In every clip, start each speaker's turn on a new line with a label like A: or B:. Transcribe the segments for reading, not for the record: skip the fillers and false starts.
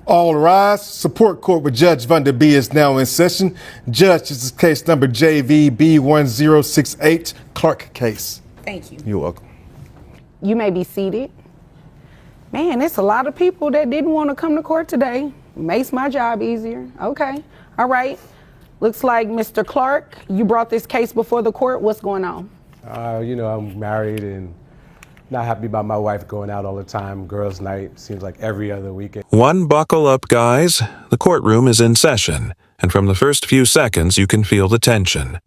A: All rise. Support court with Judge Vanda B is now in session. Judge, this is case number JVB1068, Clark case.
B: Thank you.
A: You're welcome.
B: You may be seated. Man, it's a lot of people that didn't want to come to court today. Makes my job easier. Okay. All right. Looks like Mr. Clark, you brought this case before the court. What's going on?
C: I'm married and not happy about my wife going out all the time. Girls' night seems like every other weekend.
D: One buckle up, guys. The courtroom is in session, and from the first few seconds you can feel the tension.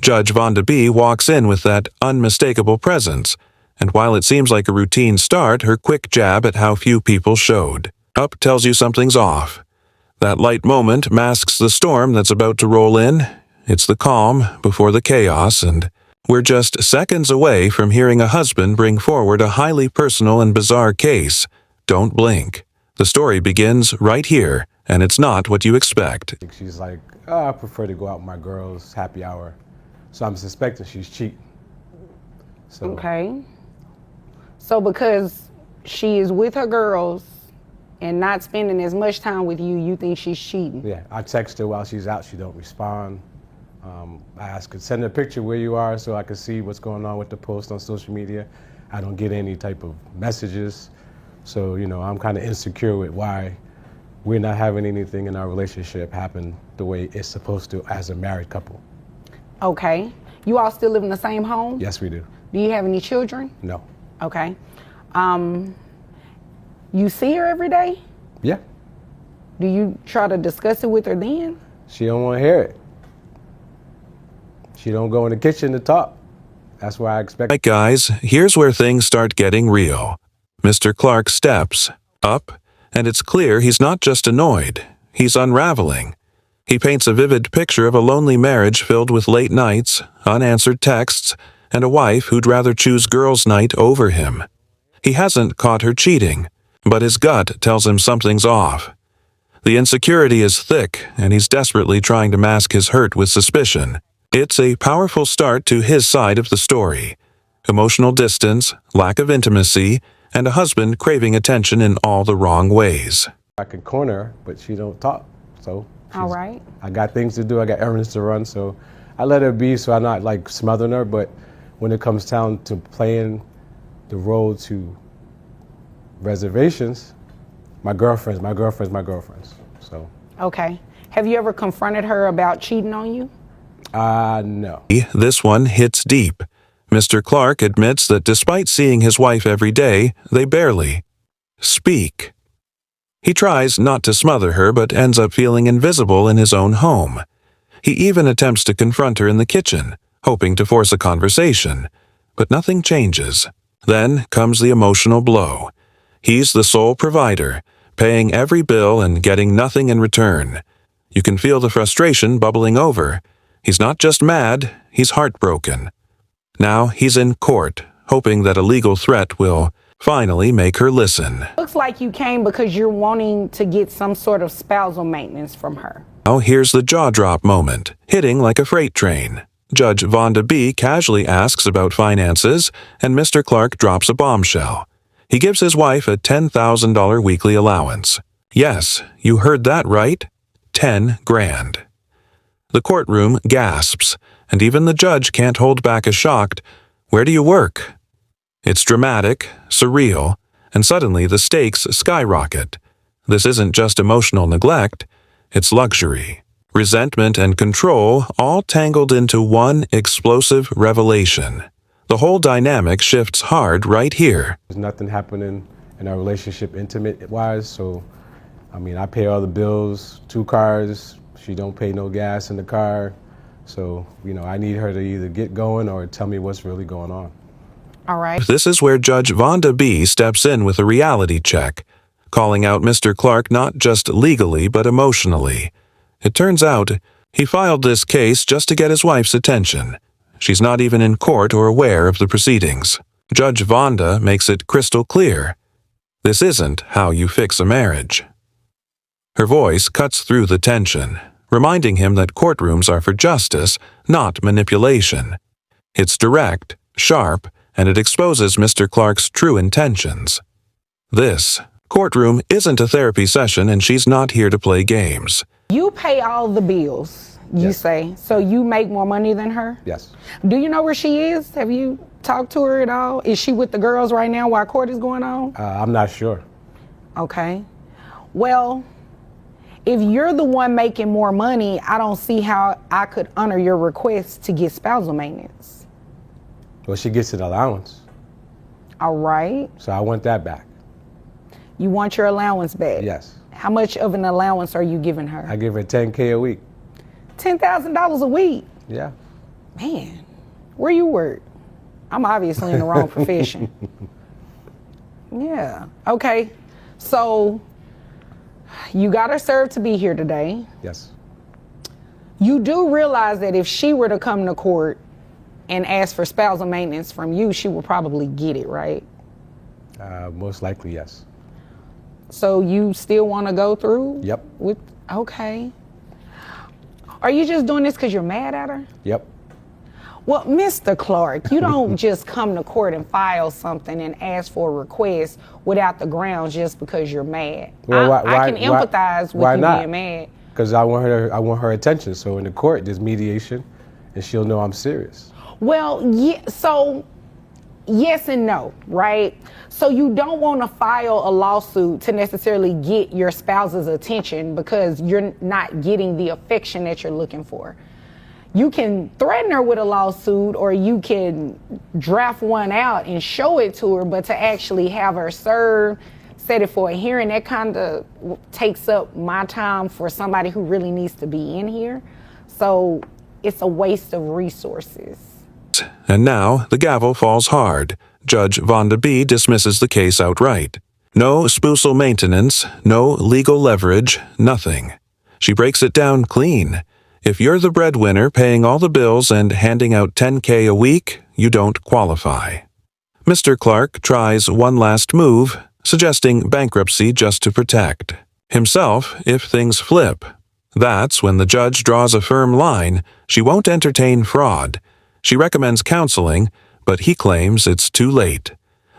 D: Judge Vanda B walks in with that unmistakable presence, and while it seems like a routine start, her quick jab at how few people showed up tells you something's off. That light moment masks the storm that's about to roll in. It's the calm before the chaos, and we're just seconds away from hearing a husband bring forward a highly personal and bizarre case. Don't blink. The story begins right here, and it's not what you expect.
C: She's like, I prefer to go out with my girls, happy hour. So I'm suspecting she's cheating.
B: Okay. So because she is with her girls and not spending as much time with you, you think she's cheating?
C: Yeah, I text her while she's out, she don't respond. I ask her, send her a picture where you are so I can see what's going on with the post on social media. I don't get any type of messages. So, I'm kind of insecure with why we're not having anything in our relationship happen the way it's supposed to as a married couple.
B: Okay. You all still live in the same home?
C: Yes, we do.
B: Do you have any children?
C: No.
B: Okay. You see her every day?
C: Yeah.
B: Do you try to discuss it with her then?
C: She don't want to hear it. She don't go in the kitchen to talk. That's why I expect.
D: Right, guys, here's where things start getting real. Mr. Clark steps up, and it's clear he's not just annoyed. He's unraveling. He paints a vivid picture of a lonely marriage filled with late nights, unanswered texts, and a wife who'd rather choose girls' night over him. He hasn't caught her cheating, but his gut tells him something's off. The insecurity is thick, and he's desperately trying to mask his hurt with suspicion. It's a powerful start to his side of the story. Emotional distance, lack of intimacy, and a husband craving attention in all the wrong ways.
C: I can corner her, but she don't talk. So
B: All right.
C: I got things to do. I got errands to run. So I let her be so I'm not like smothering her. But when it comes down to playing the role to reservations, my girlfriends. So.
B: Okay. Have you ever confronted her about cheating on you?
C: No.
D: This one hits deep. Mr. Clark admits that despite seeing his wife every day, they barely speak. He tries not to smother her, but ends up feeling invisible in his own home. He even attempts to confront her in the kitchen, hoping to force a conversation, but nothing changes. Then comes the emotional blow. He's the sole provider, paying every bill and getting nothing in return. You can feel the frustration bubbling over. He's not just mad, he's heartbroken. Now he's in court, hoping that a legal threat will finally make her listen.
B: Looks like you came because you're wanting to get some sort of spousal maintenance from her.
D: Now here's the jaw drop moment, hitting like a freight train. Judge Vanda B casually asks about finances, and Mr. Clark drops a bombshell. He gives his wife a $10,000 weekly allowance. Yes, you heard that right. 10 grand. The courtroom gasps, and even the judge can't hold back a shocked, "Where do you work?" It's dramatic, surreal, and suddenly the stakes skyrocket. This isn't just emotional neglect, it's luxury, resentment, and control all tangled into one explosive revelation. The whole dynamic shifts hard right here.
C: There's nothing happening in our relationship intimate-wise, so, I pay all the bills, 2 cars, she don't pay no gas in the car, so, I need her to either get going or tell me what's really going on.
B: All right.
D: This is where Judge Vanda B steps in with a reality check, calling out Mr. Clark not just legally but emotionally. It turns out he filed this case just to get his wife's attention. She's not even in court or aware of the proceedings. Judge Vanda makes it crystal clear. This isn't how you fix a marriage. Her voice cuts through the tension, reminding him that courtrooms are for justice, not manipulation. It's direct, sharp, and it exposes Mr. Clark's true intentions. This Courtroom isn't a therapy session and she's not here to play games.
B: You pay all the bills, you
C: Yes.
B: say, so you make more money than her?
C: Yes.
B: Do you know where she is? Have you talked to her at all? Is she with the girls right now while court is going on?
C: I'm not sure.
B: Okay. Well, if you're the one making more money, I don't see how I could honor your request to get spousal maintenance.
C: Well, she gets an allowance,
B: All right.
C: so I want that back.
B: You want your allowance back?
C: Yes.
B: How much of an allowance are you giving her?
C: I give her $10K a week.
B: $10,000 a week.
C: Yeah.
B: Man, where you work? I'm obviously in the wrong profession. Yeah. Okay. So you got her served to be here today.
C: Yes.
B: You do realize that if she were to come to court and ask for spousal maintenance from you, she would probably get it, right?
C: Most likely, yes.
B: So you still want to go through?
C: Yep.
B: Okay. Are you just doing this because you're mad at her?
C: Yep.
B: Well, Mr. Clark, you don't just come to court and file something and ask for a request without the grounds just because you're mad.
C: Well,
B: I can empathize with you being mad.
C: Because I want her attention. So in the court, there's mediation, and she'll know I'm serious.
B: Well, yeah, so yes and no, right? So you don't want to file a lawsuit to necessarily get your spouse's attention because you're not getting the affection that you're looking for. You can threaten her with a lawsuit, or you can draft one out and show it to her, but to actually have her served, set it for a hearing, that kind of takes up my time for somebody who really needs to be in here. So it's a waste of resources.
D: And now the gavel falls hard. Judge Vonda B. dismisses the case outright. No spousal maintenance, no legal leverage, nothing. She breaks it down clean. If you're the breadwinner paying all the bills and handing out $10K a week, you don't qualify. Mr. Clark tries one last move, suggesting bankruptcy just to protect himself if things flip. That's when the judge draws a firm line. She won't entertain fraud. She recommends counseling, but he claims it's too late.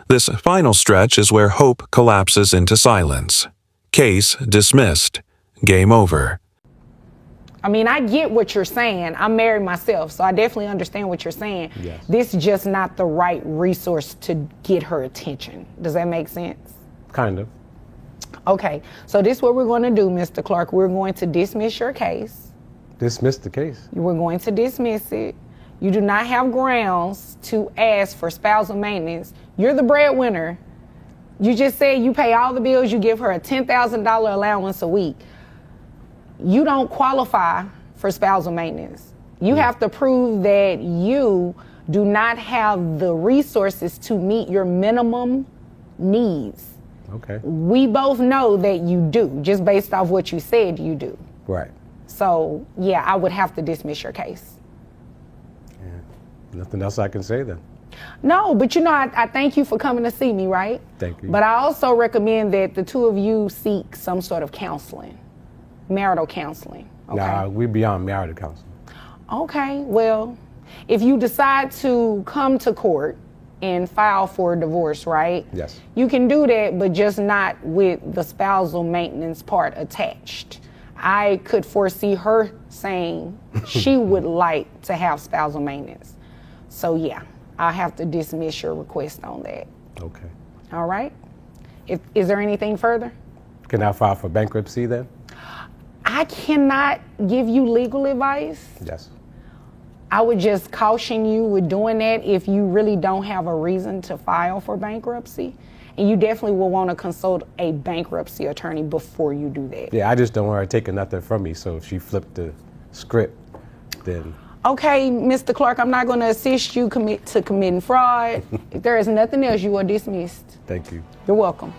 D: This final stretch is where hope collapses into silence. Case dismissed. Game over.
B: I mean, I get what you're saying. I'm married myself, so I definitely understand what you're saying.
C: Yes.
B: This is just not the right resource to get her attention. Does that make sense?
C: Kind of.
B: Okay, so this is what we're going to do, Mr. Clark. We're going to dismiss your case.
C: Dismiss the case.
B: We're going to dismiss it. You do not have grounds to ask for spousal maintenance. You're the breadwinner. You just said you pay all the bills. You give her a $10,000 allowance a week. You don't qualify for spousal maintenance. You have to prove that you do not have the resources to meet your minimum needs.
C: Okay.
B: We both know that you do, just based off what you said you do.
C: Right.
B: So, yeah, I would have to dismiss your case.
C: Yeah. Nothing else I can say then.
B: No, but I thank you for coming to see me, right?
C: Thank you.
B: But I also recommend that the two of you seek some sort of counseling, marital counseling. Okay?
C: Nah, we're beyond marital counseling.
B: Okay, well, if you decide to come to court and file for a divorce, right?
C: Yes.
B: You can do that, but just not with the spousal maintenance part attached. I could foresee her saying she would like to have spousal maintenance. So yeah, I'll have to dismiss your request on that.
C: Okay.
B: All right? Is there anything further?
C: Can I file for bankruptcy then?
B: I cannot give you legal advice.
C: Yes.
B: I would just caution you with doing that if you really don't have a reason to file for bankruptcy. And you definitely will want to consult a bankruptcy attorney before you do that.
C: Yeah, I just don't want her taking nothing from me. So if she flipped the script, then...
B: Okay, Mr. Clark, I'm not going to assist you committing fraud. If there is nothing else, you are dismissed.
C: Thank you.
B: You're welcome.